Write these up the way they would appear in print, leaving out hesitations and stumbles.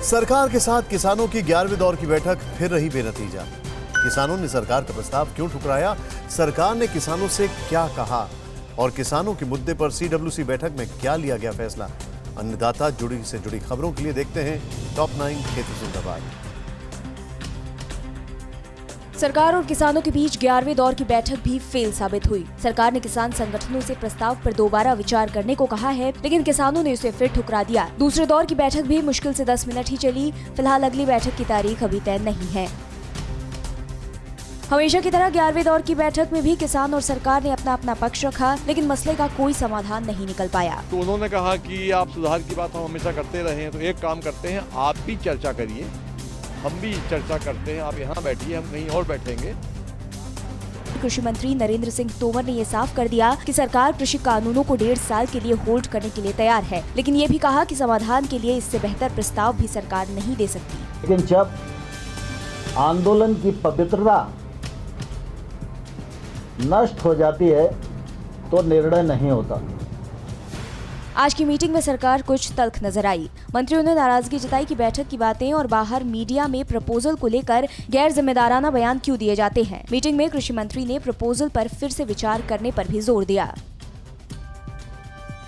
सरकार के साथ किसानों की 11वें दौर की बैठक फिर रही बेनतीजा। किसानों ने सरकार का प्रस्ताव क्यों ठुकराया, सरकार ने किसानों से क्या कहा और किसानों के मुद्दे पर सीडब्ल्यूसी बैठक में क्या लिया गया फैसला। अन्नदाता से जुड़ी खबरों के लिए देखते हैं टॉप 9 खेती जिंदाबाद। सरकार और किसानों के बीच 11वें दौर की बैठक भी फेल साबित हुई। सरकार ने किसान संगठनों से प्रस्ताव पर दोबारा विचार करने को कहा है, लेकिन किसानों ने उसे फिर ठुकरा दिया। दूसरे दौर की बैठक भी मुश्किल से 10 मिनट ही चली। फिलहाल अगली बैठक की तारीख अभी तय नहीं है। हमेशा की तरह 11वें दौर की बैठक में भी किसान और सरकार ने अपना अपना पक्ष रखा, लेकिन मसले का कोई समाधान नहीं निकल पाया। तो उन्होंने कहा कि आप सुधार की बात हम हमेशा करते रहे हैं, तो एक काम करते हैं, आप भी चर्चा करिए, हम भी चर्चा करते हैं, आप यहाँ बैठिए, हम कहीं और बैठेंगे। कृषि मंत्री नरेंद्र सिंह तोमर ने ये साफ कर दिया कि सरकार कृषि कानूनों को 1.5 साल के लिए होल्ड करने के लिए तैयार है, लेकिन ये भी कहा कि समाधान के लिए इससे बेहतर प्रस्ताव भी सरकार नहीं दे सकती। लेकिन जब आंदोलन की पवित्रता नष्ट हो जाती है तो निर्णय नहीं होता। आज की मीटिंग में सरकार कुछ तल्ख नजर आई। मंत्रियों ने नाराजगी जताई कि बैठक की बातें और बाहर मीडिया में प्रपोजल को लेकर गैर जिम्मेदाराना बयान क्यों दिए जाते हैं। मीटिंग में कृषि मंत्री ने प्रपोजल पर फिर से विचार करने पर भी जोर दिया।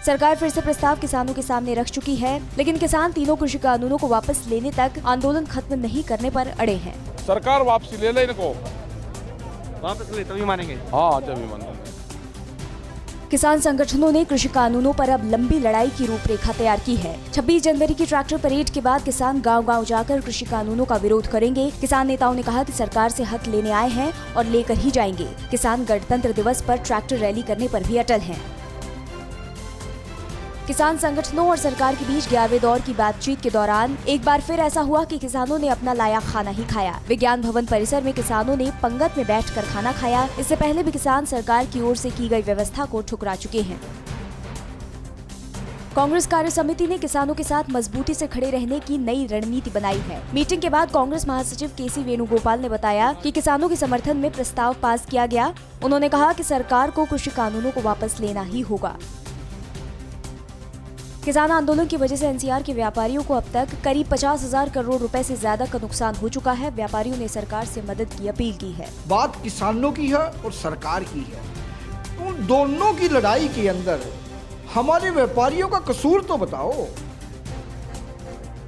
सरकार फिर से प्रस्ताव किसानों के सामने रख चुकी है, लेकिन किसान तीनों कृषि कानूनों को वापस लेने तक आंदोलन खत्म नहीं करने पर अड़े हैं। सरकार वापसी ले ले इनको, वापस ले तभी मानेंगे। हाँ तभी मानेंगे। किसान संगठनों ने कृषि कानूनों पर अब लंबी लड़ाई की रूपरेखा तैयार की है। 26 जनवरी की ट्रैक्टर परेड के बाद किसान गांव-गांव जाकर कृषि कानूनों का विरोध करेंगे। किसान नेताओं ने कहा कि सरकार से हक लेने आए हैं और लेकर ही जाएंगे। किसान गणतंत्र दिवस पर ट्रैक्टर रैली करने पर भी अटल हैं। किसान संगठनों और सरकार के बीच 11वें दौर की बातचीत के दौरान एक बार फिर ऐसा हुआ कि किसानों ने अपना लाया खाना ही खाया। विज्ञान भवन परिसर में किसानों ने पंगत में बैठकर खाना खाया। इससे पहले भी किसान सरकार की ओर से की गई व्यवस्था को ठुकरा चुके हैं। कांग्रेस कार्य समिति ने किसानों के साथ मजबूती से खड़े रहने की नई रणनीति बनाई है। मीटिंग के बाद कांग्रेस महासचिव केसी वेणुगोपाल ने बताया कि किसानों के समर्थन में प्रस्ताव पास किया गया। उन्होंने कहा कि सरकार को कृषि कानूनों को वापस लेना ही होगा। किसान आंदोलन की वजह से एनसीआर के व्यापारियों को अब तक करीब 50,000 करोड़ रुपए से ज्यादा का नुकसान हो चुका है। व्यापारियों ने सरकार से मदद की अपील की है। बात किसानों की है और सरकार की है। उन दोनों की लड़ाई के अंदर हमारे व्यापारियों का कसूर तो बताओ।